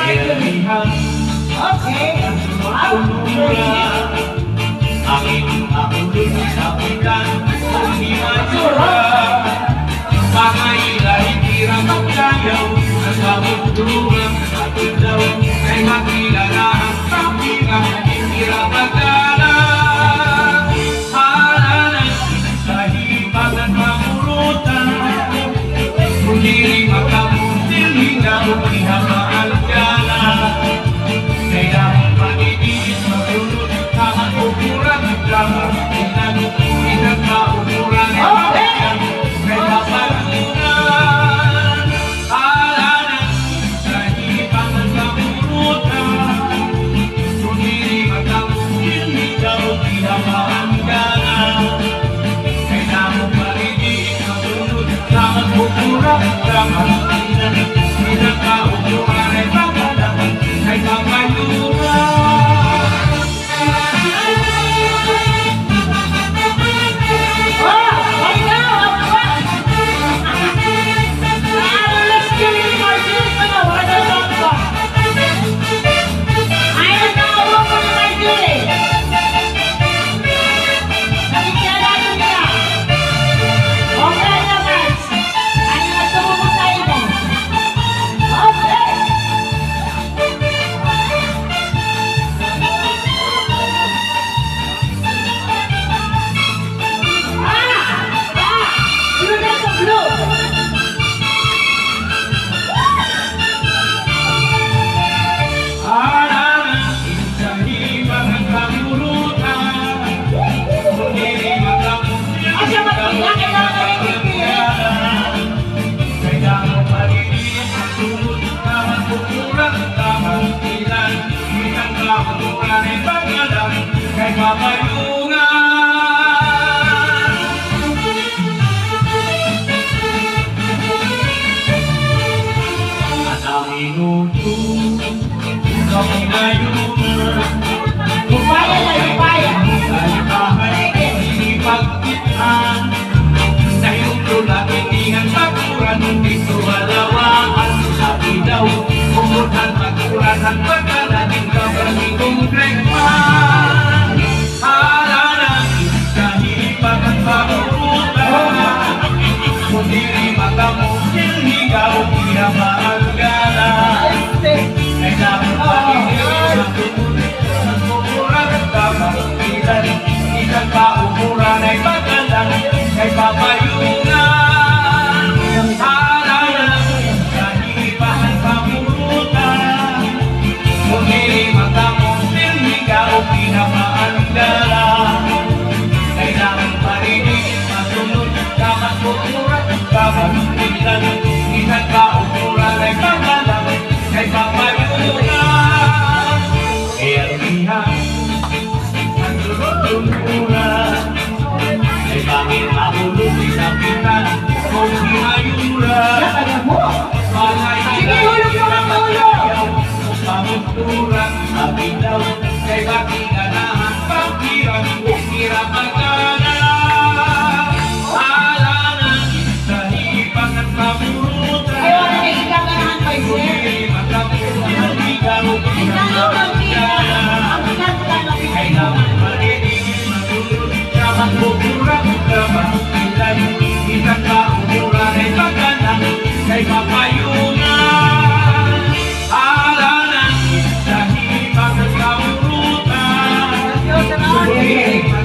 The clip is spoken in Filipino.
Okay. Angin maulun sa ulan, hindi matura. Pangailan hirap maglayaw, nagkabunduran at daw ay makilala ang hirap, hirap maglalang. Halalan sa hipag at mamurutan, kundi makamuntil hingaw, ihamaan gala. Kaya mag-iis magulot, tamat ukuran, lamang ilang kaukuran. Kaya pagkunan, halalan sa hipag at mamurutan, kundi makamuntil hingaw, ihamaan gala. Kaya mag-iis magulot, tamat ukuran, lamang ilang kaukuran. Ay kamayuran. Ang pagkalating kapaligong krekman, halalan sa hipag at pamurutan, kundi makamukil higaw, ihamaan gala. Ay dapat pagigil sa tutuloy ng kukuran at kapagilan, isang paukuran ay pagkalang, ay papay